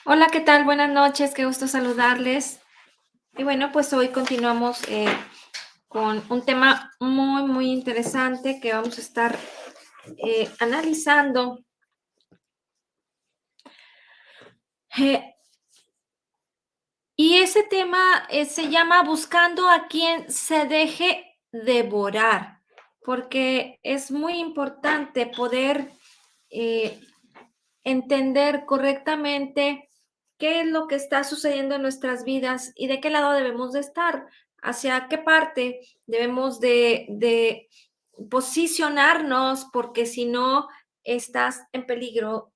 Hola, ¿qué tal? Buenas noches, qué gusto saludarles. Y bueno, pues hoy continuamos con un tema muy interesante que vamos a estar analizando. Eh, y ese tema se llama Buscando a quien se deje devorar, porque es muy importante poder eh, entender correctamente qué es lo que está sucediendo en nuestras vidas y de qué lado debemos de estar, hacia qué parte debemos de posicionarnos, porque si no, estás en peligro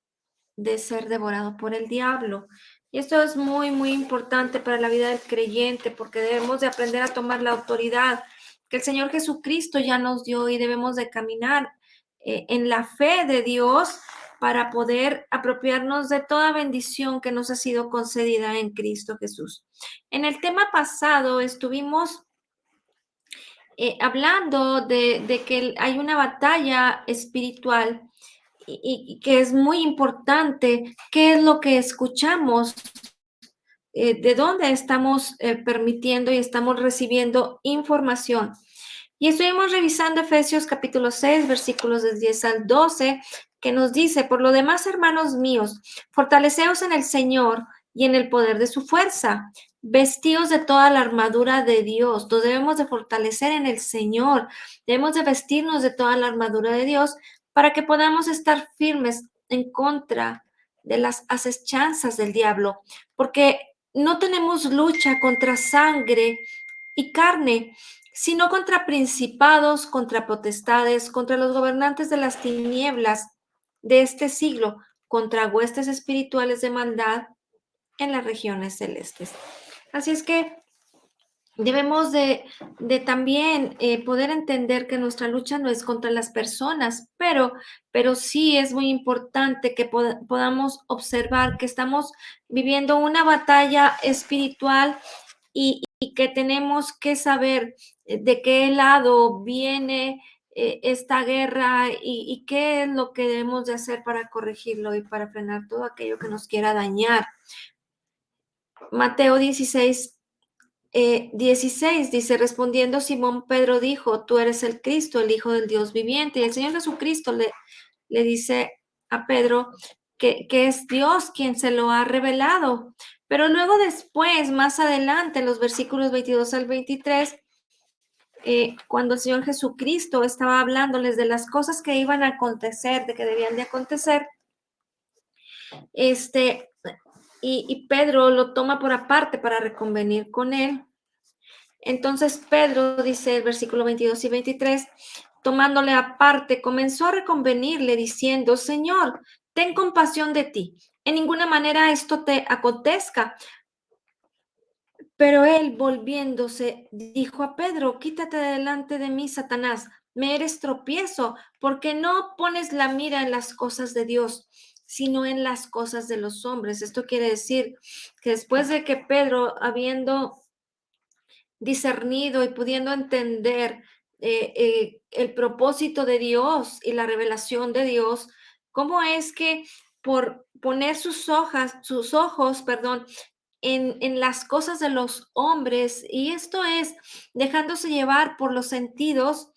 de ser devorado por el diablo. Y esto es muy importante para la vida del creyente, porque debemos de aprender a tomar la autoridad que el Señor Jesucristo ya nos dio y debemos de caminar en la fe de Dios para poder apropiarnos de toda bendición que nos ha sido concedida en Cristo Jesús. En el tema pasado estuvimos hablando de que hay una batalla espiritual y que es muy importante qué es lo que escuchamos, de dónde estamos permitiendo y estamos recibiendo información. Y estuvimos revisando Efesios capítulo 6, versículos del 10 al 12, que nos dice, por lo demás, hermanos míos, fortaleceos en el Señor y en el poder de su fuerza, vestidos de toda la armadura de Dios. Nos debemos de fortalecer en el Señor, debemos de vestirnos de toda la armadura de Dios para que podamos estar firmes en contra de las asechanzas del diablo, porque no tenemos lucha contra sangre y carne, sino contra principados, contra potestades, contra los gobernantes de las tinieblas de este siglo, contra huestes espirituales de maldad en las regiones celestes. Así es que debemos de también poder entender que nuestra lucha no es contra las personas, pero sí es muy importante que podamos observar que estamos viviendo una batalla espiritual y que tenemos que saber de qué lado viene esta guerra y qué es lo que debemos de hacer para corregirlo y para frenar todo aquello que nos quiera dañar. Mateo 16 dice, respondiendo Simón Pedro dijo, tú eres el Cristo, el Hijo del Dios viviente. Y el Señor Jesucristo le dice a Pedro que es Dios quien se lo ha revelado. Pero luego después, más adelante, en los versículos 22 al 23, cuando el Señor Jesucristo estaba hablándoles de las cosas que iban a acontecer, de que debían de acontecer, este, y Pedro lo toma por aparte para reconvenir con él. Entonces Pedro, dice el versículo 22 y 23, tomándole aparte, comenzó a reconvenirle diciendo, Señor, ten compasión de ti. En ninguna manera esto te acontezca. Pero él, volviéndose, dijo a Pedro, quítate delante de mí, Satanás, me eres tropiezo, porque no pones la mira en las cosas de Dios, sino en las cosas de los hombres. Esto quiere decir que después de que Pedro, habiendo discernido y pudiendo entender el propósito de Dios y la revelación de Dios, cómo es que por poner sus ojos, perdón, en las cosas de los hombres, y esto es dejándose llevar por los sentidos,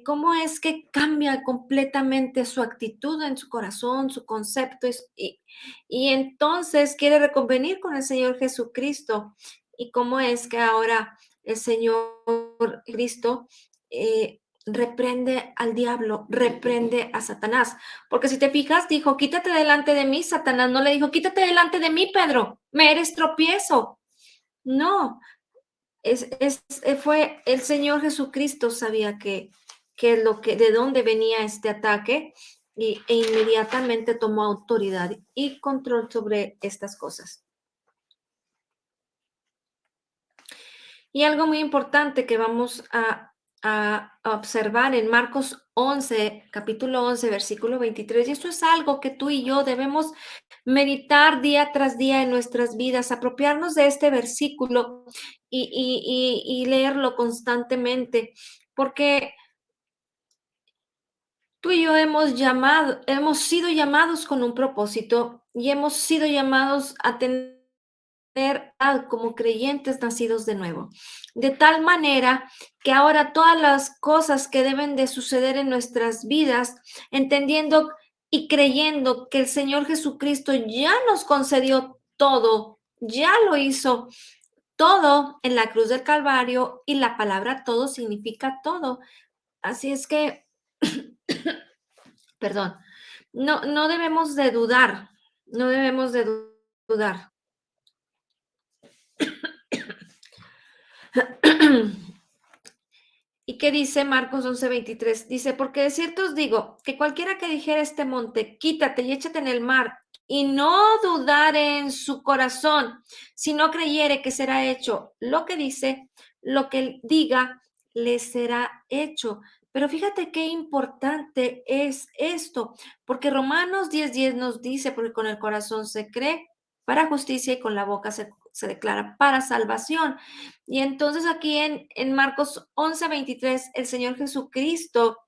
cómo es que cambia completamente su actitud en su corazón, su concepto, y entonces quiere reconvenir con el Señor Jesucristo, y cómo es que ahora el Señor Cristo reprende al diablo, reprende a Satanás. Porque si te fijas, dijo, quítate delante de mí, Satanás. No le dijo, quítate delante de mí, Pedro, me eres tropiezo. No, fue el Señor Jesucristo sabía de dónde venía este ataque e inmediatamente tomó autoridad y control sobre estas cosas. Y algo muy importante que vamos a observar en Marcos 11, capítulo 11, versículo 23, y esto es algo que tú y yo debemos meditar día tras día en nuestras vidas, apropiarnos de este versículo y leerlo constantemente, porque Tú y yo hemos sido llamados con un propósito y hemos sido llamados a tener como creyentes nacidos de nuevo. De tal manera que ahora todas las cosas que deben de suceder en nuestras vidas, entendiendo y creyendo que el Señor Jesucristo ya nos concedió todo, ya lo hizo todo en la cruz del Calvario y la palabra todo significa todo. Así es que, perdón, no debemos de dudar, no debemos de dudar. ¿Y qué dice Marcos 11:23? Dice, porque de cierto os digo, que cualquiera que dijera a este monte, quítate y échate en el mar, y no dudare en su corazón, si no creyere que será hecho lo que dice, lo que él diga, le será hecho. Pero fíjate qué importante es esto, porque Romanos 10:10 nos dice, porque con el corazón se cree para justicia y con la boca se declara para salvación. Y entonces aquí en Marcos 11:23, el Señor Jesucristo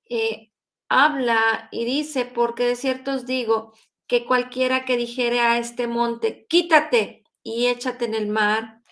eh, habla y dice, porque de cierto os digo, que cualquiera que dijere a este monte, quítate y échate en el mar,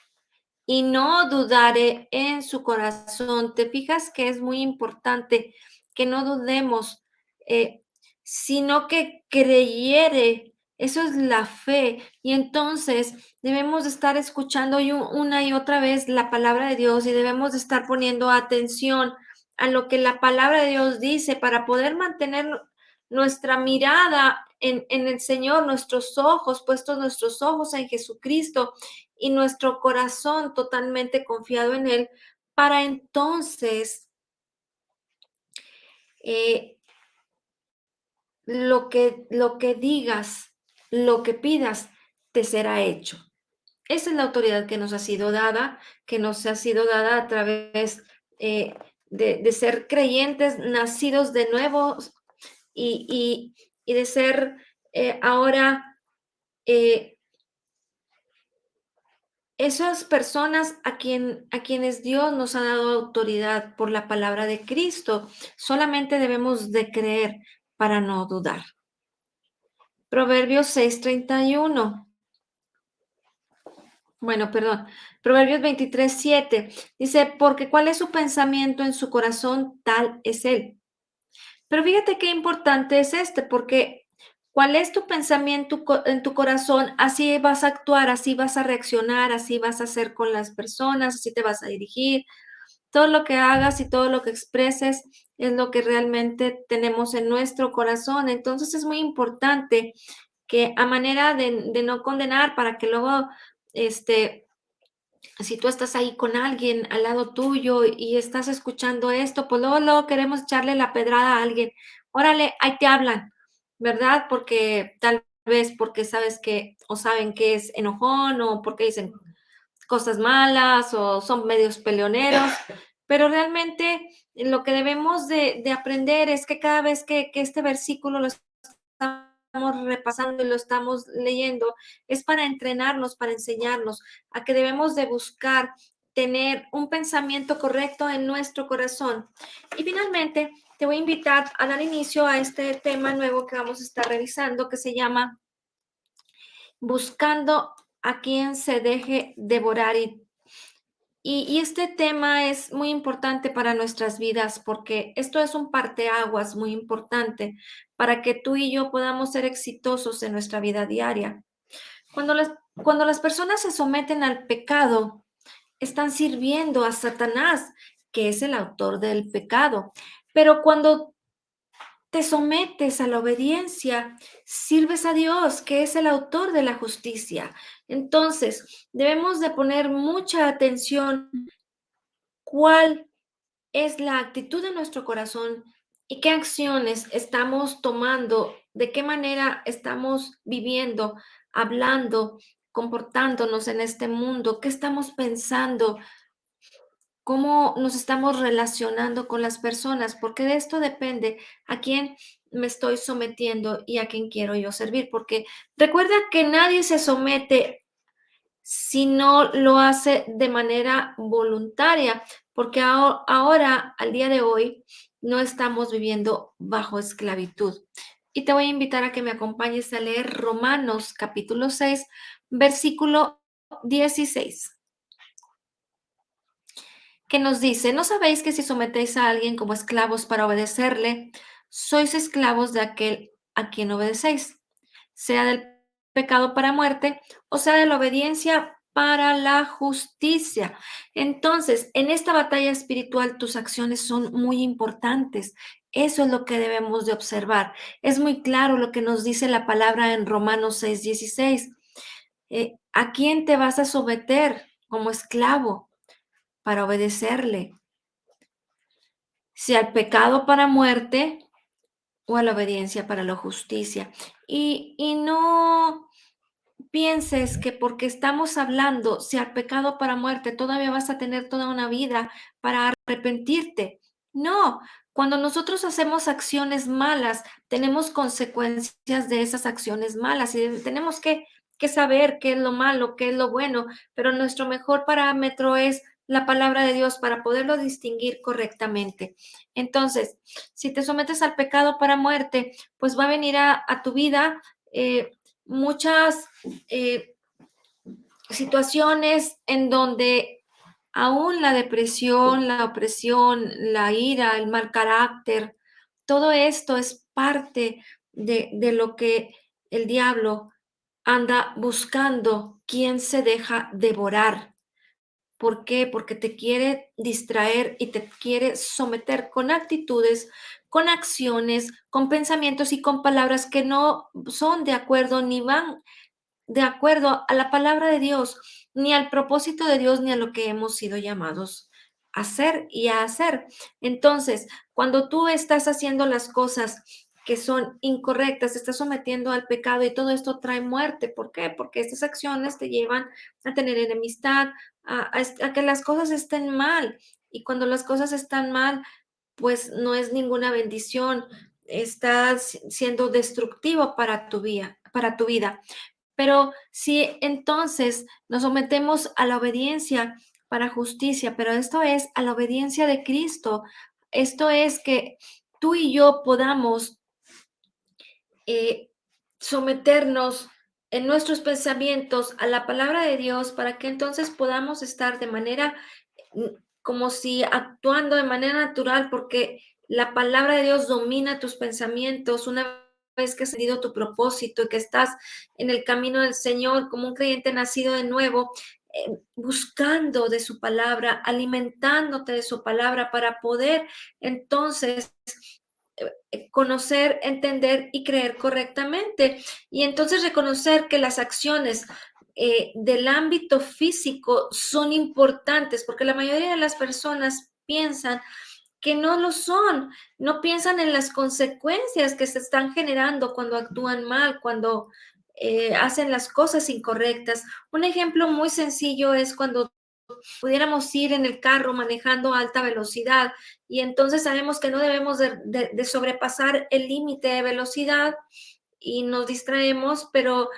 y no dudare en su corazón. Te fijas que es muy importante que no dudemos, eh, sino que creyere. Eso es la fe. Y entonces debemos de estar escuchando una y otra vez la palabra de Dios y debemos de estar poniendo atención a lo que la palabra de Dios dice para poder mantener nuestra mirada en el Señor, nuestros ojos, puestos nuestros ojos en Jesucristo y nuestro corazón totalmente confiado en Él, para entonces eh, lo que digas, lo que pidas, te será hecho. Esa es la autoridad que nos ha sido dada, que nos ha sido dada a través eh, de ser creyentes, nacidos de nuevo y de ser ahora eh, esas personas a quienes Dios nos ha dado autoridad por la palabra de Cristo, solamente debemos de creer para no dudar. Proverbios 6:31. Bueno, perdón. Proverbios 23:7 dice, porque cuál es su pensamiento en su corazón, tal es él. Pero fíjate qué importante es porque cuál es tu pensamiento en tu corazón, así vas a actuar, así vas a reaccionar, así vas a hacer con las personas, así te vas a dirigir. Todo lo que hagas y todo lo que expreses es lo que realmente tenemos en nuestro corazón. Entonces es muy importante que a manera de no condenar para que luego, si tú estás ahí con alguien al lado tuyo y estás escuchando esto, pues luego queremos echarle la pedrada a alguien. Órale, ahí te hablan, ¿verdad? Porque tal vez porque sabes que o saben que es enojón o porque dicen cosas malas o son medios peleoneros, pero realmente lo que debemos de aprender es que cada vez que este versículo lo estamos repasando y lo estamos leyendo, es para entrenarnos, para enseñarnos a que debemos de buscar tener un pensamiento correcto en nuestro corazón. Y finalmente, te voy a invitar a dar inicio a este tema nuevo que vamos a estar revisando, que se llama Buscando a quien se deje devorar y este tema es muy importante para nuestras vidas porque esto es un parteaguas muy importante para que tú y yo podamos ser exitosos en nuestra vida diaria. Cuando las personas se someten al pecado, están sirviendo a Satanás, que es el autor del pecado. Pero cuando te sometes a la obediencia, sirves a Dios, que es el autor de la justicia. Entonces, debemos de poner mucha atención cuál es la actitud de nuestro corazón y qué acciones estamos tomando, de qué manera estamos viviendo, hablando, comportándonos en este mundo, qué estamos pensando, cómo nos estamos relacionando con las personas, porque de esto depende a quién me estoy sometiendo y a quién quiero yo servir, porque recuerda que nadie se somete si no lo hace de manera voluntaria, porque ahora, al día de hoy, no estamos viviendo bajo esclavitud. Y te voy a invitar a que me acompañes a leer Romanos capítulo 6, versículo 16, que nos dice: ¿no sabéis que si sometéis a alguien como esclavos para obedecerle, sois esclavos de aquel a quien obedecéis, sea del pecado para muerte o sea de la obediencia para la justicia? Entonces, en esta batalla espiritual, tus acciones son muy importantes. Eso es lo que debemos de observar. Es muy claro lo que nos dice la palabra en Romanos 6:16. ¿A quién te vas a someter como esclavo para obedecerle? Si al pecado para muerte o a la obediencia para la justicia. Y no pienses que porque estamos hablando, si al pecado para muerte, todavía vas a tener toda una vida para arrepentirte. No, cuando nosotros hacemos acciones malas, tenemos consecuencias de esas acciones malas y tenemos que saber qué es lo malo, qué es lo bueno, pero nuestro mejor parámetro es la palabra de Dios para poderlo distinguir correctamente. Entonces, si te sometes al pecado para muerte, pues va a venir a tu vida muchas eh, situaciones en donde aún la depresión, la opresión, la ira, el mal carácter, todo esto es parte de lo que el diablo anda buscando, quién se deja devorar. ¿Por qué? Porque te quiere distraer y te quiere someter con actitudes, con acciones, con pensamientos y con palabras que no son de acuerdo ni van de acuerdo a la palabra de Dios, ni al propósito de Dios, ni a lo que hemos sido llamados a hacer y a hacer. Entonces, cuando tú estás haciendo las cosas que son incorrectas, te estás sometiendo al pecado y todo esto trae muerte. ¿Por qué? Porque estas acciones te llevan a tener enemistad, a que las cosas estén mal. Y cuando las cosas están mal, pues no es ninguna bendición, estás siendo destructivo para tu vida. Pero si entonces nos sometemos a la obediencia para justicia, pero esto es a la obediencia de Cristo, esto es que tú y yo podamos eh, someternos en nuestros pensamientos a la palabra de Dios para que entonces podamos estar de manera mm, como si actuando de manera natural, porque la palabra de Dios domina tus pensamientos una vez que has seguido tu propósito y que estás en el camino del Señor como un creyente nacido de nuevo, buscando de su palabra, alimentándote de su palabra para poder entonces conocer, entender y creer correctamente. Y entonces reconocer que las acciones del ámbito físico son importantes, porque la mayoría de las personas piensan que no lo son, no piensan en las consecuencias que se están generando cuando actúan mal, cuando hacen las cosas incorrectas. Un ejemplo muy sencillo es cuando pudiéramos ir en el carro manejando a alta velocidad y entonces sabemos que no debemos de sobrepasar el límite de velocidad y nos distraemos, pero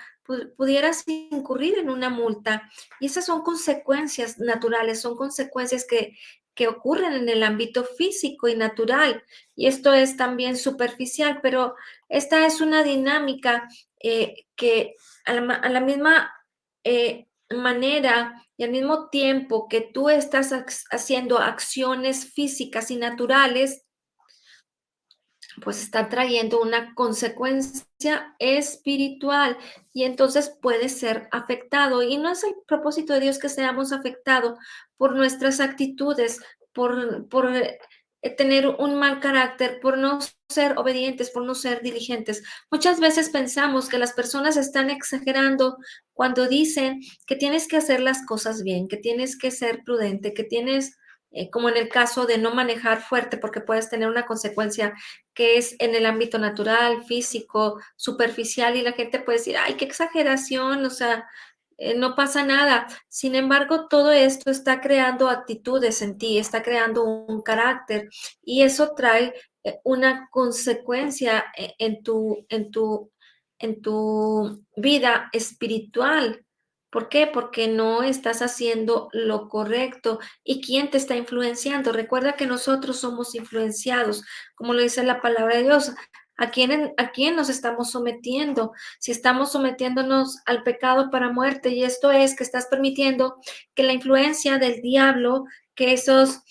pudieras incurrir en una multa. Y esas son consecuencias naturales, son consecuencias que ocurren en el ámbito físico y natural. Y esto es también superficial, pero esta es una dinámica que a la misma manera y al mismo tiempo que tú estás haciendo acciones físicas y naturales, pues está trayendo una consecuencia espiritual y entonces puede ser afectado. Y no es el propósito de Dios que seamos afectados por nuestras actitudes, por tener un mal carácter, por no ser obedientes, por no ser diligentes. Muchas veces pensamos que las personas están exagerando cuando dicen que tienes que hacer las cosas bien, que tienes que ser prudente, que tienes, como en el caso de no manejar fuerte porque puedes tener una consecuencia que es en el ámbito natural, físico, superficial, y la gente puede decir, ay, qué exageración, o sea, no pasa nada. Sin embargo, todo esto está creando actitudes en ti, está creando un carácter y eso trae una consecuencia en tu vida espiritual. ¿Por qué? Porque no estás haciendo lo correcto. ¿Y quién te está influenciando? Recuerda que nosotros somos influenciados, como lo dice la palabra de Dios. ¿A quién nos estamos sometiendo? Si estamos sometiéndonos al pecado para muerte, y esto es que estás permitiendo que la influencia del diablo, que esos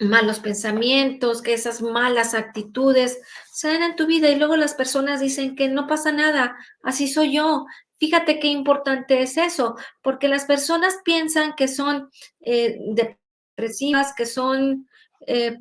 malos pensamientos, que esas malas actitudes se den en tu vida, y luego las personas dicen que no pasa nada, así soy yo. Fíjate qué importante es eso, porque las personas piensan que son depresivas, que son eh,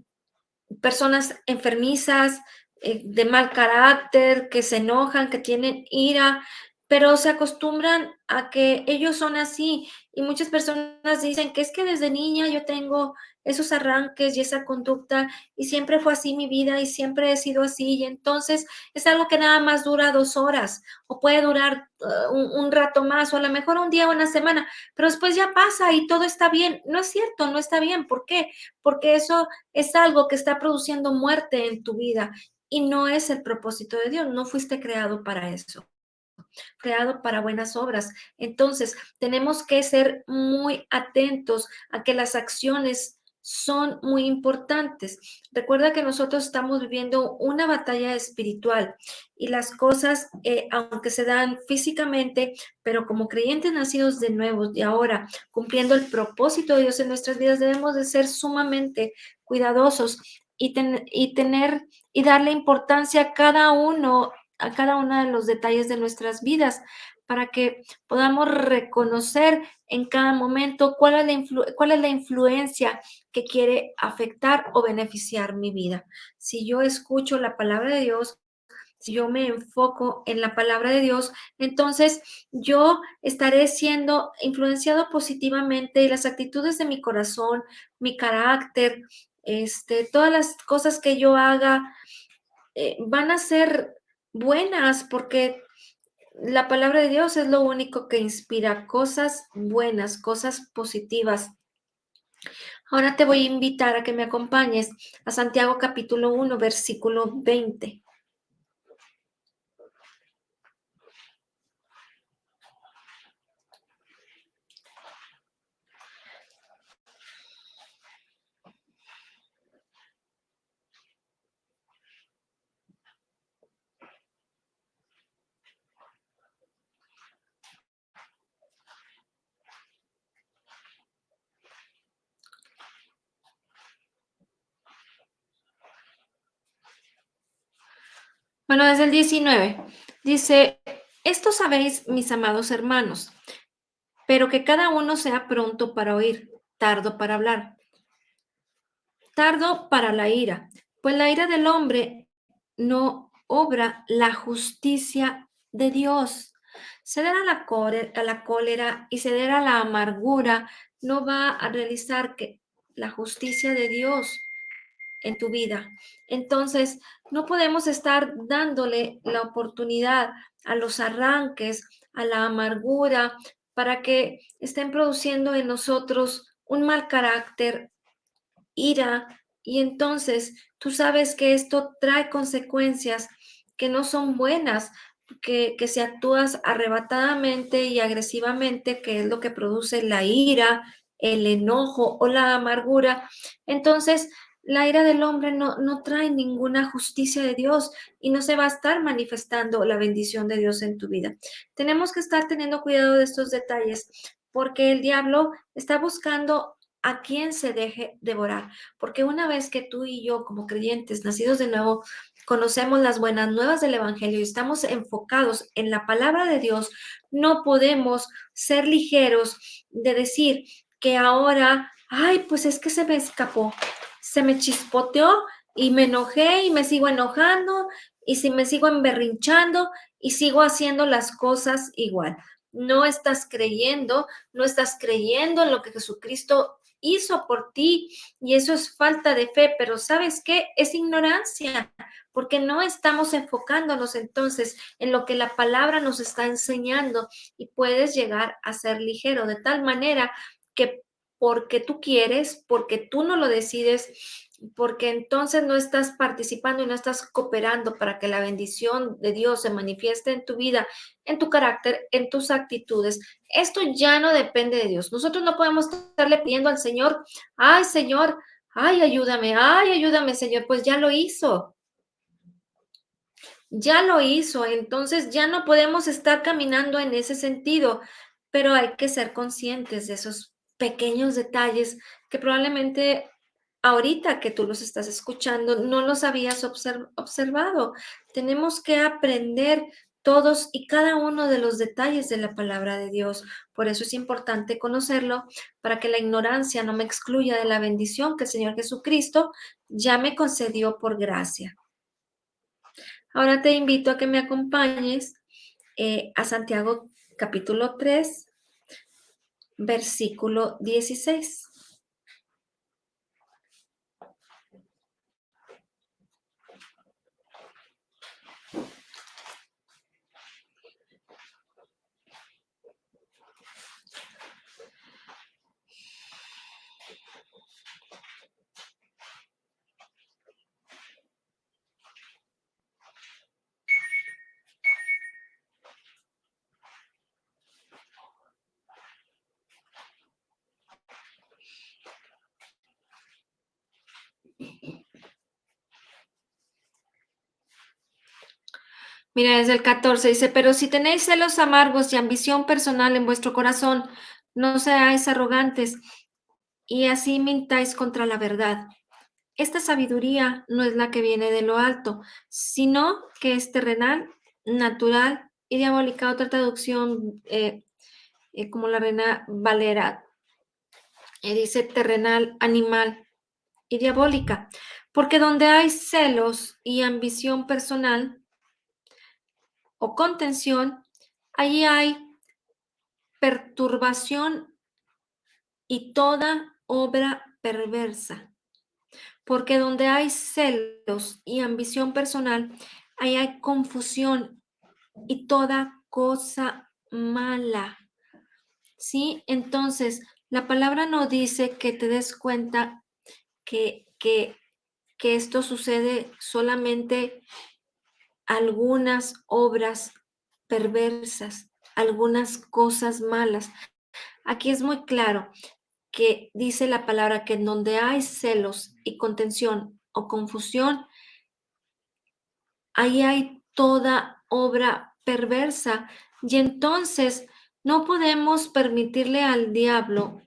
personas enfermizas, de mal carácter, que se enojan, que tienen ira, pero se acostumbran a que ellos son así. Y muchas personas dicen que es que desde niña yo tengo esos arranques y esa conducta y siempre fue así mi vida y siempre he sido así. Y entonces es algo que nada más dura 2 horas o puede durar un rato más o a lo mejor un día o una semana, pero después ya pasa y todo está bien. No es cierto, no está bien. ¿Por qué? Porque eso es algo que está produciendo muerte en tu vida y no es el propósito de Dios. No fuiste creado para eso, creado para buenas obras. Entonces, tenemos que ser muy atentos a que las acciones son muy importantes. Recuerda que nosotros estamos viviendo una batalla espiritual y las cosas, aunque se dan físicamente, pero como creyentes nacidos de nuevo y ahora cumpliendo el propósito de Dios en nuestras vidas, debemos de ser sumamente cuidadosos y tener y darle importancia a cada uno de los detalles de nuestras vidas, para que podamos reconocer en cada momento cuál es la influencia que quiere afectar o beneficiar mi vida. Si yo escucho la palabra de Dios, si yo me enfoco en la palabra de Dios, entonces yo estaré siendo influenciado positivamente y las actitudes de mi corazón, mi carácter, todas las cosas que yo haga van a ser buenas porque la palabra de Dios es lo único que inspira cosas buenas, cosas positivas. Ahora te voy a invitar a que me acompañes a Santiago capítulo 1, versículo 20. Bueno, desde el 19 dice, esto sabéis, mis amados hermanos, pero que cada uno sea pronto para oír, tardo para hablar, tardo para la ira, pues la ira del hombre no obra la justicia de Dios. Ceder a la cólera y ceder a la amargura no va a realizar la justicia de Dios en tu vida. Entonces, no podemos estar dándole la oportunidad a los arranques, a la amargura, para que estén produciendo en nosotros un mal carácter, ira, y entonces tú sabes que esto trae consecuencias que no son buenas, que si actúas arrebatadamente y agresivamente, que es lo que produce la ira, el enojo o la amargura, entonces la ira del hombre no trae ninguna justicia de Dios y no se va a estar manifestando la bendición de Dios en tu vida. Tenemos que estar teniendo cuidado de estos detalles porque el diablo está buscando a quien se deje devorar. Porque una vez que tú y yo, como creyentes, nacidos de nuevo, conocemos las buenas nuevas del Evangelio y estamos enfocados en la palabra de Dios, no podemos ser ligeros de decir que ahora, ay, pues es que se me escapó, se me chispoteó y me enojé y me sigo enojando y si me sigo emberrinchando y sigo haciendo las cosas igual. No estás creyendo en lo que Jesucristo hizo por ti y eso es falta de fe, pero ¿sabes qué? Es ignorancia, porque no estamos enfocándonos entonces en lo que la palabra nos está enseñando y puedes llegar a ser ligero de tal manera que porque tú quieres, porque tú no lo decides, porque entonces no estás participando y no estás cooperando para que la bendición de Dios se manifieste en tu vida, en tu carácter, en tus actitudes. Esto ya no depende de Dios. Nosotros no podemos estarle pidiendo al Señor, ay Señor, ay ayúdame Señor, pues ya lo hizo. Ya lo hizo, entonces ya no podemos estar caminando en ese sentido, pero hay que ser conscientes de esos pequeños detalles que probablemente ahorita que tú los estás escuchando no los habías observado. Tenemos que aprender todos y cada uno de los detalles de la palabra de Dios. Por eso es importante conocerlo para que la ignorancia no me excluya de la bendición que el Señor Jesucristo ya me concedió por gracia. Ahora te invito a que me acompañes a Santiago capítulo 3, versículo 16. Mira, desde el 14 dice, pero si tenéis celos amargos y ambición personal en vuestro corazón, no seáis arrogantes y así mintáis contra la verdad. Esta sabiduría no es la que viene de lo alto, sino que es terrenal, natural y diabólica. Otra traducción, como la Reina Valera, dice terrenal, animal y diabólica. Porque donde hay celos y ambición personal o contención, allí hay perturbación y toda obra perversa. Porque donde hay celos y ambición personal, ahí hay confusión y toda cosa mala. ¿Sí? Entonces, la palabra no dice que te des cuenta que esto sucede solamente algunas obras perversas, algunas cosas malas. Aquí es muy claro que dice la palabra que en donde hay celos y contención o confusión, ahí hay toda obra perversa. Y entonces no podemos permitirle al diablo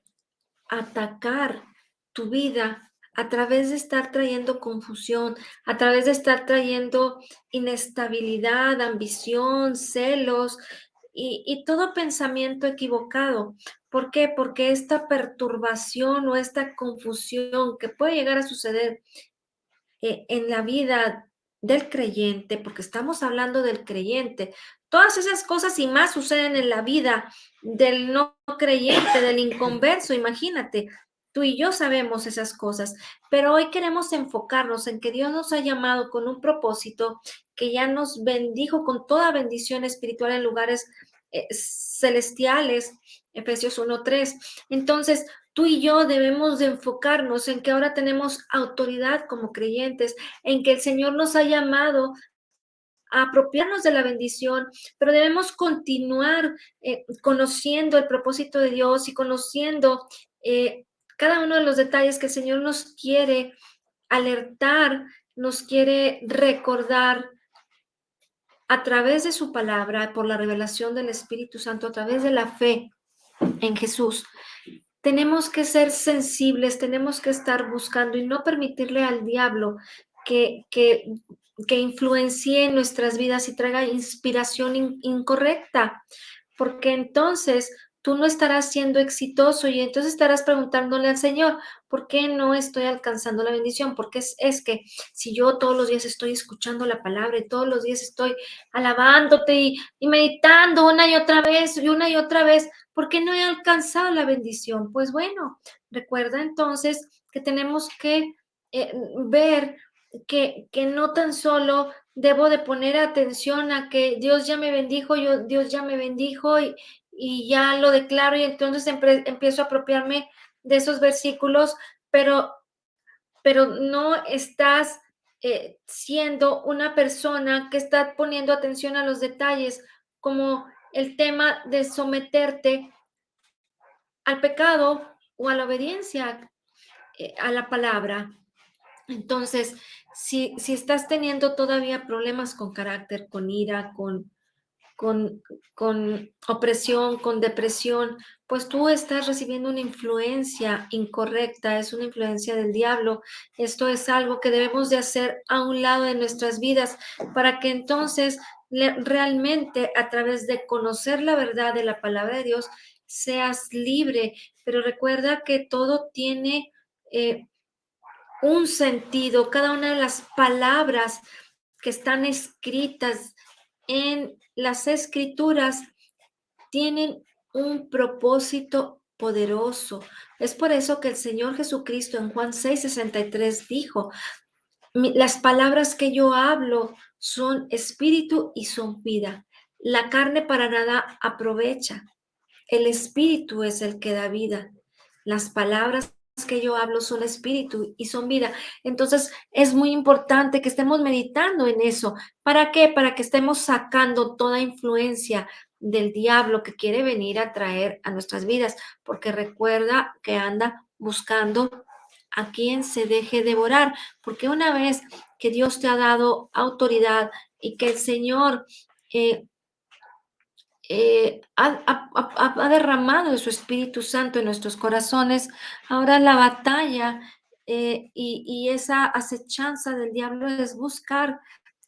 atacar tu vida a través de estar trayendo confusión, a través de estar trayendo inestabilidad, ambición, celos y todo pensamiento equivocado. ¿Por qué? Porque esta perturbación o esta confusión que puede llegar a suceder en la vida del creyente, porque estamos hablando del creyente, todas esas cosas y más suceden en la vida del no creyente, del inconverso, imagínate. Tú y yo sabemos esas cosas, pero hoy queremos enfocarnos en que Dios nos ha llamado con un propósito, que ya nos bendijo con toda bendición espiritual en lugares celestiales, Efesios 1:3. Entonces, tú y yo debemos de enfocarnos en que ahora tenemos autoridad como creyentes, en que el Señor nos ha llamado a apropiarnos de la bendición, pero debemos continuar conociendo el propósito de Dios y conociendo cada uno de los detalles que el Señor nos quiere alertar, nos quiere recordar a través de su palabra, por la revelación del Espíritu Santo, a través de la fe en Jesús. Tenemos que ser sensibles, tenemos que estar buscando y no permitirle al diablo que, que, que influencie en nuestras vidas y traiga inspiración incorrecta, porque entonces tú no estarás siendo exitoso y entonces estarás preguntándole al Señor, ¿por qué no estoy alcanzando la bendición? Porque es que si yo todos los días estoy escuchando la palabra y todos los días estoy alabándote y meditando una y otra vez y una y otra vez, ¿por qué no he alcanzado la bendición? Pues bueno, recuerda entonces que tenemos que ver que no tan solo debo de poner atención a que Dios ya me bendijo, Dios ya me bendijo y ya lo declaro y entonces empiezo a apropiarme de esos versículos, pero pero no estás siendo una persona que está poniendo atención a los detalles, como el tema de someterte al pecado o a la obediencia a la palabra. Entonces, si estás teniendo todavía problemas con carácter, con ira, con, con opresión, con depresión, pues tú estás recibiendo una influencia incorrecta, es una influencia del diablo. Esto es algo que debemos de hacer a un lado de nuestras vidas para que entonces realmente a través de conocer la verdad de la palabra de Dios seas libre. Pero recuerda que todo tiene un sentido, cada una de las palabras que están escritas en las escrituras tienen un propósito poderoso. Es por eso que el Señor Jesucristo en Juan 6:63 dijo, las palabras que yo hablo son espíritu y son vida. La carne para nada aprovecha. El espíritu es el que da vida. Las palabras que yo hablo son espíritu y son vida. Entonces es muy importante que estemos meditando en eso. ¿Para qué? Para que estemos sacando toda influencia del diablo que quiere venir a traer a nuestras vidas, porque recuerda que anda buscando a quien se deje devorar, porque una vez que Dios te ha dado autoridad y que el Señor ha derramado de su Espíritu Santo en nuestros corazones. Ahora la batalla y esa acechanza del diablo es buscar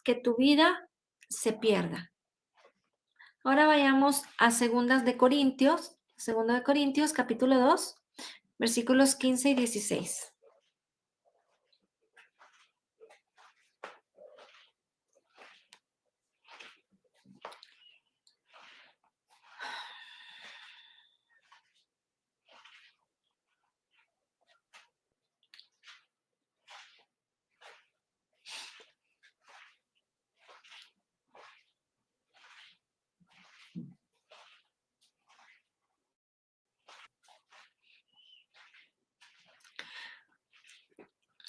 que tu vida se pierda. Ahora vayamos a Segunda de Corintios, capítulo 2, versículos 15 y 16.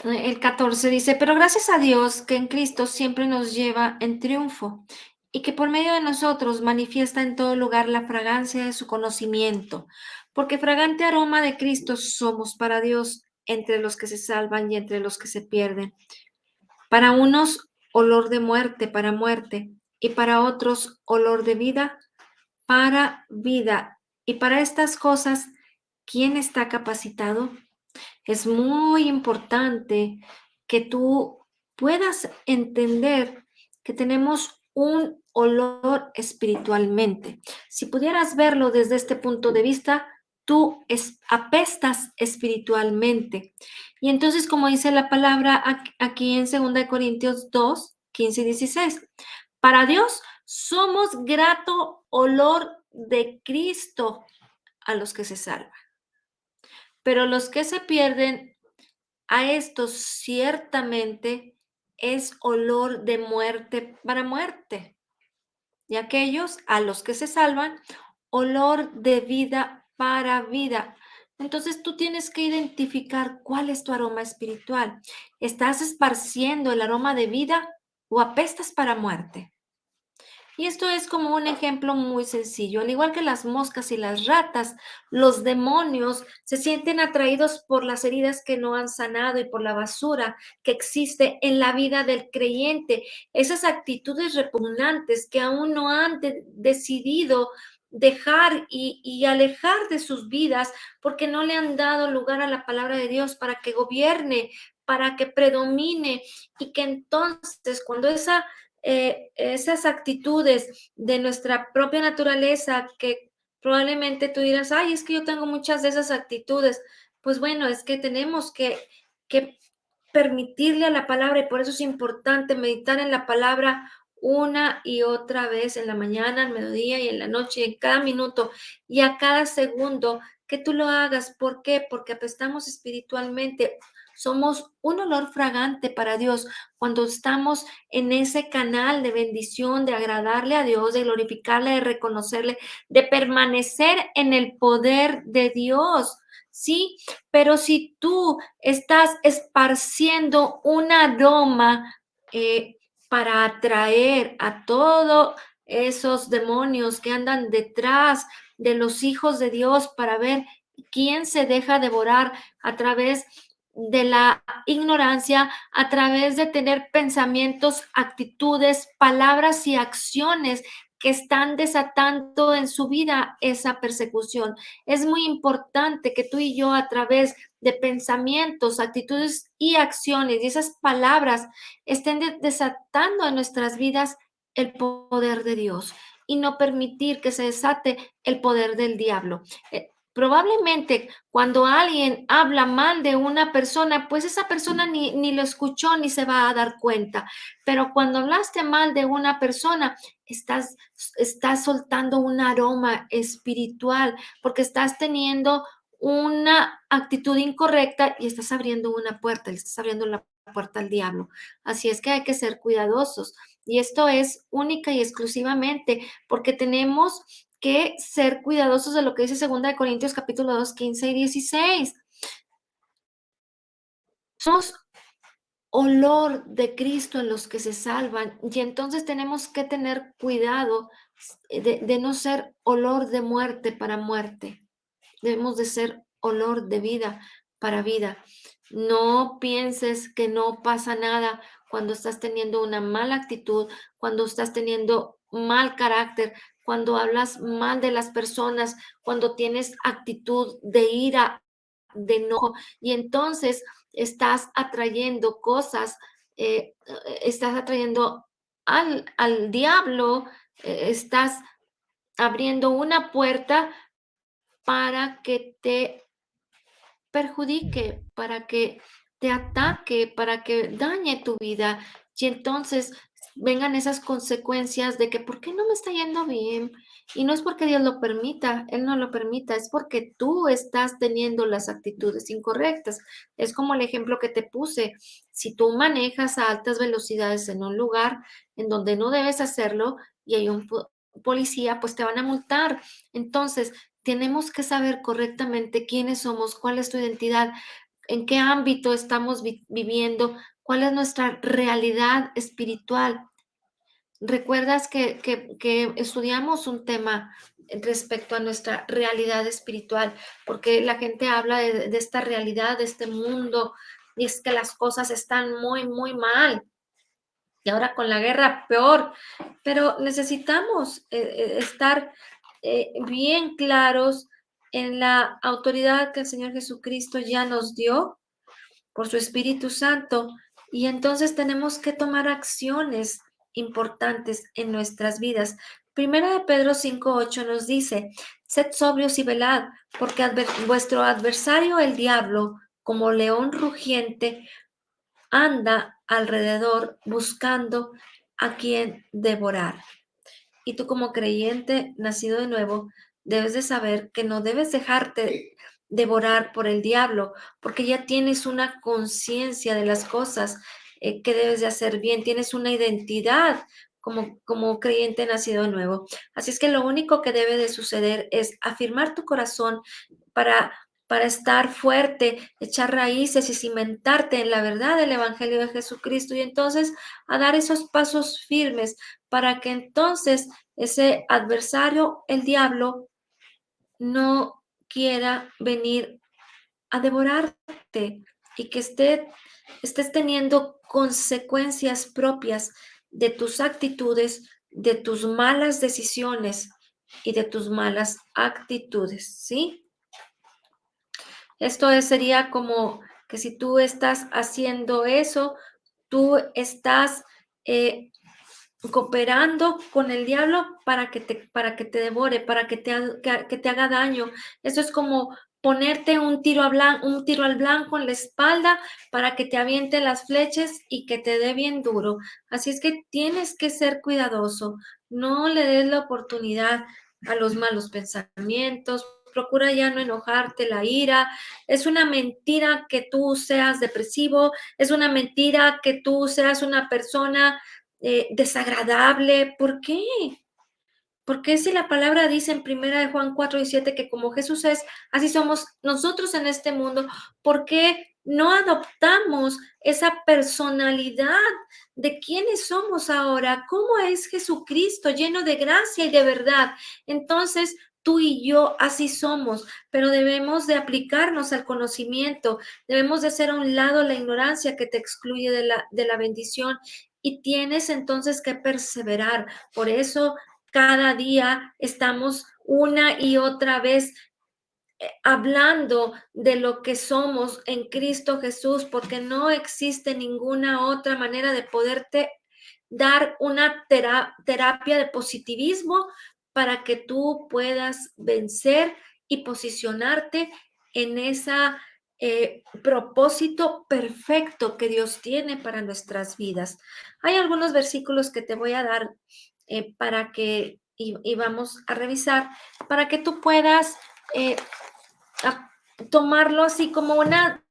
El 14 dice, pero gracias a Dios que en Cristo siempre nos lleva en triunfo y que por medio de nosotros manifiesta en todo lugar la fragancia de su conocimiento, porque fragante aroma de Cristo somos para Dios entre los que se salvan y entre los que se pierden. Para unos, olor de muerte para muerte y para otros, olor de vida para vida. Y para estas cosas, ¿quién está capacitado? Es muy importante que tú puedas entender que tenemos un olor espiritualmente. Si pudieras verlo desde este punto de vista, tú apestas espiritualmente. Y entonces, como dice la palabra aquí en 2 Corintios 2, 15 y 16, para Dios somos grato olor de Cristo a los que se salvan. Pero los que se pierden, a estos ciertamente es olor de muerte para muerte. Y aquellos a los que se salvan, olor de vida para vida. Entonces tú tienes que identificar cuál es tu aroma espiritual. ¿Estás esparciendo el aroma de vida o apestas para muerte? Y esto es como un ejemplo muy sencillo. Al igual que las moscas y las ratas, los demonios se sienten atraídos por las heridas que no han sanado y por la basura que existe en la vida del creyente. Esas actitudes repugnantes que aún no han decidido dejar y alejar de sus vidas porque no le han dado lugar a la palabra de Dios para que gobierne, para que predomine y que entonces cuando esas actitudes de nuestra propia naturaleza que probablemente tú dirás, ay, es que yo tengo muchas de esas actitudes. Pues bueno, es que tenemos que permitirle a la palabra y por eso es importante meditar en la palabra una y otra vez en la mañana, al mediodía y en la noche, y en cada minuto y a cada segundo que tú lo hagas. ¿Por qué? Porque apestamos espiritualmente. Somos un olor fragante para Dios cuando estamos en ese canal de bendición, de agradarle a Dios, de glorificarle, de reconocerle, de permanecer en el poder de Dios. ¿sí? Pero si tú estás esparciendo un aroma para atraer a todos esos demonios que andan detrás de los hijos de Dios para ver quién se deja devorar a través de la ignorancia, a través de tener pensamientos, actitudes, palabras y acciones que están desatando en su vida esa persecución. Es muy importante que tú y yo a través de pensamientos, actitudes y acciones y esas palabras estén desatando en nuestras vidas el poder de Dios y no permitir que se desate el poder del diablo. Probablemente cuando alguien habla mal de una persona, pues esa persona ni lo escuchó ni se va a dar cuenta. Pero cuando hablaste mal de una persona, estás soltando un aroma espiritual porque estás teniendo una actitud incorrecta y estás abriendo una puerta, le estás abriendo la puerta al diablo. Así es que hay que ser cuidadosos. Y esto es única y exclusivamente porque tenemos que ser cuidadosos de lo que dice Segunda de Corintios capítulo 2, 15 y 16. Somos olor de Cristo en los que se salvan y entonces tenemos que tener cuidado de no ser olor de muerte para muerte. Debemos de ser olor de vida para vida. No pienses que no pasa nada cuando estás teniendo una mala actitud, cuando estás teniendo mal carácter, cuando hablas mal de las personas, cuando tienes actitud de ira, de enojo, y entonces estás atrayendo cosas, estás atrayendo al diablo, estás abriendo una puerta para que te perjudique, para que te ataque, para que dañe tu vida. Y entonces vengan esas consecuencias de que, ¿por qué no me está yendo bien? Y no es porque Dios lo permita, Él no lo permita, es porque tú estás teniendo las actitudes incorrectas. Es como el ejemplo que te puse. Si tú manejas a altas velocidades en un lugar en donde no debes hacerlo y hay un policía, pues te van a multar. Entonces, tenemos que saber correctamente quiénes somos, cuál es tu identidad, en qué ámbito estamos viviendo, cuál es nuestra realidad espiritual. ¿Recuerdas que estudiamos un tema respecto a nuestra realidad espiritual? Porque la gente habla de esta realidad, de este mundo, y es que las cosas están muy, muy mal. Y ahora con la guerra peor, pero necesitamos estar bien claros en la autoridad que el Señor Jesucristo ya nos dio por su Espíritu Santo y entonces tenemos que tomar acciones importantes en nuestras vidas. Primera de Pedro 5:8 nos dice, sed sobrios y velad, porque vuestro adversario el diablo, como león rugiente, anda alrededor buscando a quien devorar. Y tú como creyente nacido de nuevo, debes de saber que no debes dejarte devorar por el diablo, porque ya tienes una conciencia de las cosas que debes de hacer bien, tienes una identidad como creyente nacido de nuevo. Así es que lo único que debe de suceder es afirmar tu corazón para para estar fuerte, echar raíces y cimentarte en la verdad del Evangelio de Jesucristo y entonces a dar esos pasos firmes para que entonces ese adversario, el diablo, no quiera venir a devorarte y que estés teniendo consecuencias propias de tus actitudes, de tus malas decisiones y de tus malas actitudes, ¿sí? Sería como que si tú estás haciendo eso, tú estás eh, cooperando con el diablo para que te devore, para que te haga daño. Eso es como ponerte un tiro al blanco en la espalda para que te aviente las flechas y que te dé bien duro. Así es que tienes que ser cuidadoso. No le des la oportunidad a los malos pensamientos. Procura ya no enojarte, la ira. Es una mentira que tú seas depresivo. Es una mentira que tú seas una persona desagradable. ¿Por qué? Porque si la palabra dice en primera de Juan 4:17 que como Jesús es, así somos nosotros en este mundo, ¿por qué no adoptamos esa personalidad de quiénes somos ahora? ¿Cómo es Jesucristo lleno de gracia y de verdad? Entonces, tú y yo así somos, pero debemos de aplicarnos al conocimiento, debemos de hacer a un lado la ignorancia que te excluye de la bendición y tienes entonces que perseverar. Por eso cada día estamos una y otra vez hablando de lo que somos en Cristo Jesús, porque no existe ninguna otra manera de poderte dar una terapia de positivismo para que tú puedas vencer y posicionarte en ese propósito perfecto que Dios tiene para nuestras vidas. Hay algunos versículos que te voy a dar para que, y vamos a revisar, para que tú puedas eh, tomarlo así como una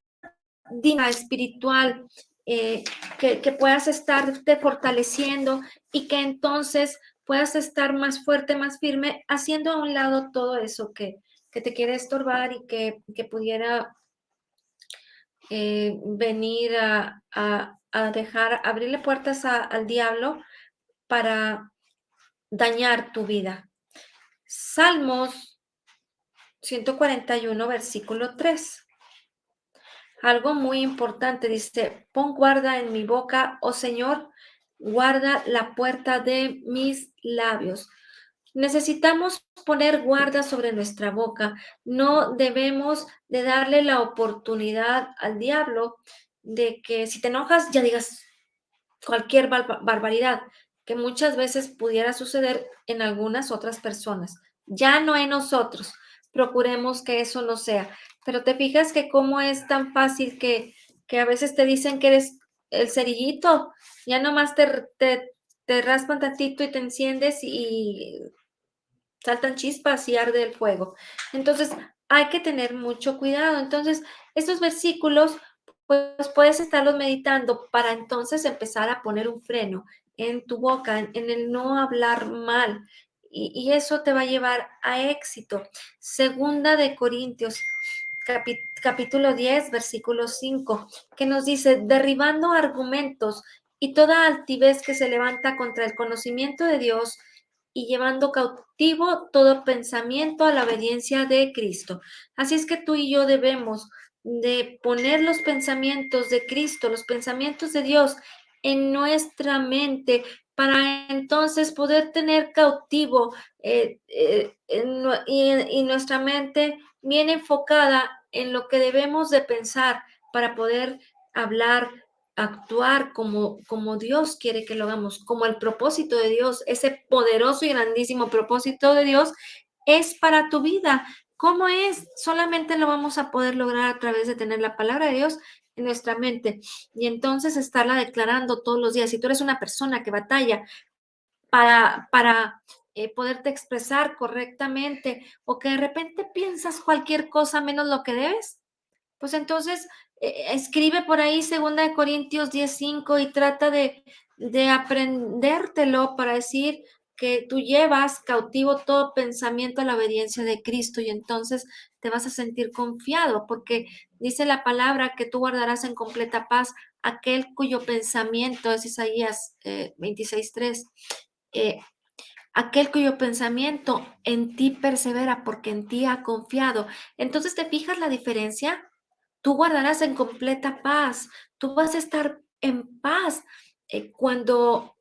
dinámica espiritual, que puedas estarte fortaleciendo y que entonces puedas estar más fuerte, más firme, haciendo a un lado todo eso que te quiere estorbar y que pudiera venir a dejar, abrirle puertas al diablo para dañar tu vida. Salmos 141, versículo 3. Algo muy importante, dice, pon guarda en mi boca, oh Señor, guarda la puerta de mis labios. Necesitamos poner guarda sobre nuestra boca. No debemos de darle la oportunidad al diablo de que si te enojas ya digas cualquier barbaridad, que muchas veces pudiera suceder en algunas otras personas, ya no en nosotros. Procuremos que eso no sea. Pero te fijas que cómo es tan fácil que a veces te dicen que eres el cerillito, ya nomás te raspan tantito y te enciendes y saltan chispas y arde el fuego. Entonces, hay que tener mucho cuidado. Entonces, estos versículos, pues puedes estarlos meditando para entonces empezar a poner un freno en tu boca, en el no hablar mal. Y eso te va a llevar a éxito. Segunda de Corintios, capítulo 10, versículo 5, que nos dice, derribando argumentos y toda altivez que se levanta contra el conocimiento de Dios y llevando cautivo todo pensamiento a la obediencia de Cristo. Así es que tú y yo debemos de poner los pensamientos de Cristo, los pensamientos de Dios en nuestra mente para entonces poder tener cautivo y nuestra mente bien enfocada en lo que debemos de pensar para poder hablar, actuar como Dios quiere que lo hagamos, como el propósito de Dios, ese poderoso y grandísimo propósito de Dios es para tu vida. ¿Cómo es? Solamente lo vamos a poder lograr a través de tener la palabra de Dios en nuestra mente y entonces estarla declarando todos los días. Si tú eres una persona que batalla para poderte expresar correctamente o que de repente piensas cualquier cosa menos lo que debes, pues entonces escribe por ahí 2 Corintios 10:5 y trata de aprendértelo para decir que tú llevas cautivo todo pensamiento a la obediencia de Cristo y entonces te vas a sentir confiado porque dice la palabra que tú guardarás en completa paz aquel cuyo pensamiento, es Isaías 26:3, eh, aquel cuyo pensamiento en ti persevera porque en ti ha confiado. Entonces, ¿te fijas la diferencia? Tú guardarás en completa paz, tú vas a estar en paz cuando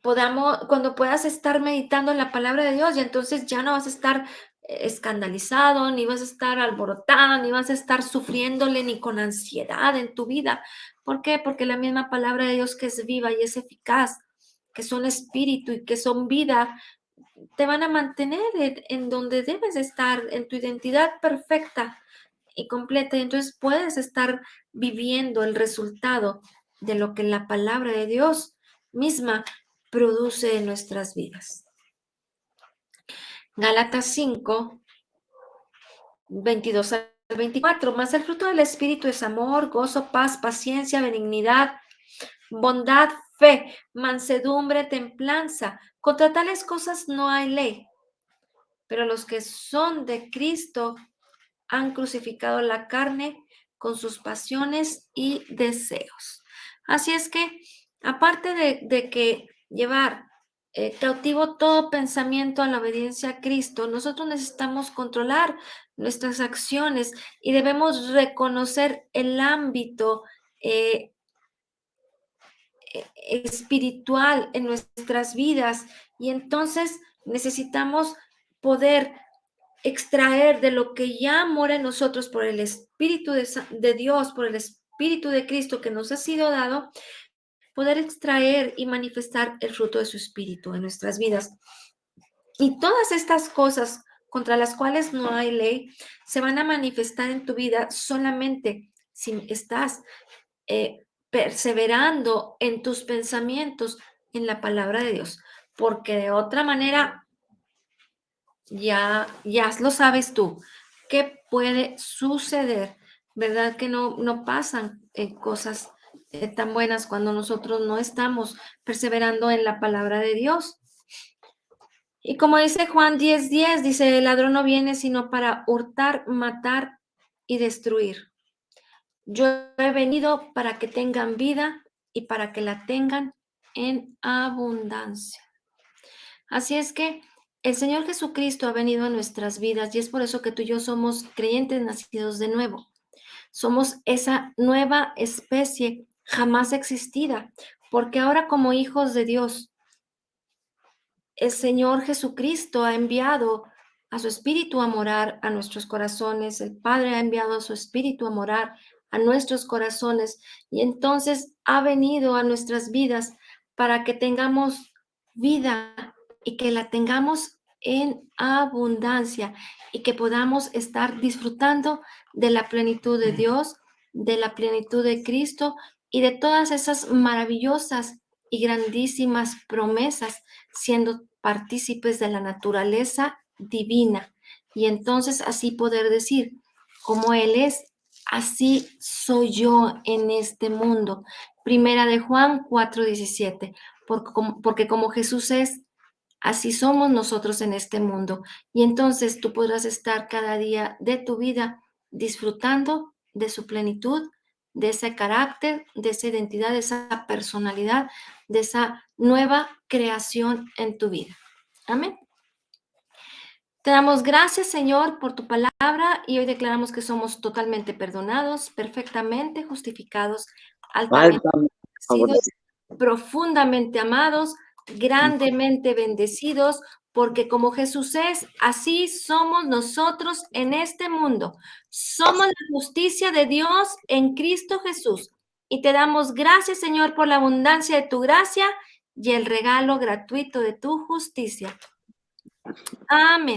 cuando puedas estar meditando en la palabra de Dios y entonces ya no vas a estar escandalizado, ni vas a estar alborotado, ni vas a estar sufriéndole, ni con ansiedad en tu vida. ¿Por qué? Porque la misma palabra de Dios que es viva y es eficaz, que son espíritu y que son vida, te van a mantener en donde debes estar, en tu identidad perfecta y completa. Y entonces puedes estar viviendo el resultado de lo que la palabra de Dios misma produce en nuestras vidas. Gálatas 5, 22 al 24. Más el fruto del Espíritu es amor, gozo, paz, paciencia, benignidad, bondad, fe, mansedumbre, templanza. Contra tales cosas no hay ley. Pero los que son de Cristo han crucificado la carne con sus pasiones y deseos. Así es que, aparte de que llevar cautivo todo pensamiento a la obediencia a Cristo, nosotros necesitamos controlar nuestras acciones y debemos reconocer el ámbito eh, espiritual en nuestras vidas, y entonces necesitamos poder extraer de lo que ya mora en nosotros por el Espíritu de Dios, por el Espíritu de Cristo que nos ha sido dado, poder extraer y manifestar el fruto de su Espíritu en nuestras vidas. Y todas estas cosas contra las cuales no hay ley se van a manifestar en tu vida solamente si estás perseverando en tus pensamientos en la palabra de Dios, porque de otra manera ya lo sabes tú, qué puede suceder, ¿verdad? Que no pasan cosas tan buenas cuando nosotros no estamos perseverando en la palabra de Dios. Y como dice Juan 10:10, dice, el ladrón no viene sino para hurtar, matar y destruir. Yo he venido para que tengan vida y para que la tengan en abundancia. Así es que el Señor Jesucristo ha venido a nuestras vidas y es por eso que tú y yo somos creyentes nacidos de nuevo. Somos esa nueva especie jamás existida, porque ahora como hijos de Dios, el Señor Jesucristo ha enviado a su Espíritu a morar a nuestros corazones, el Padre ha enviado a su Espíritu a morar a nuestros corazones y entonces ha venido a nuestras vidas para que tengamos vida y que la tengamos en abundancia y que podamos estar disfrutando de la plenitud de Dios, de la plenitud de Cristo y de todas esas maravillosas y grandísimas promesas, siendo partícipes de la naturaleza divina. Y entonces así poder decir, como Él es, así soy yo en este mundo. Primera de Juan 4:17, porque como Jesús es, así somos nosotros en este mundo. Y entonces tú podrás estar cada día de tu vida disfrutando de su plenitud, de ese carácter, de esa identidad, de esa personalidad, de esa nueva creación en tu vida. Amén. Te damos gracias, Señor, por tu palabra y hoy declaramos que somos totalmente perdonados, perfectamente justificados, altamente agradecidos, profundamente amados, grandemente bendecidos, porque como Jesús es, así somos nosotros en este mundo. Somos la justicia de Dios en Cristo Jesús. Y te damos gracias, Señor, por la abundancia de tu gracia y el regalo gratuito de tu justicia. Amén.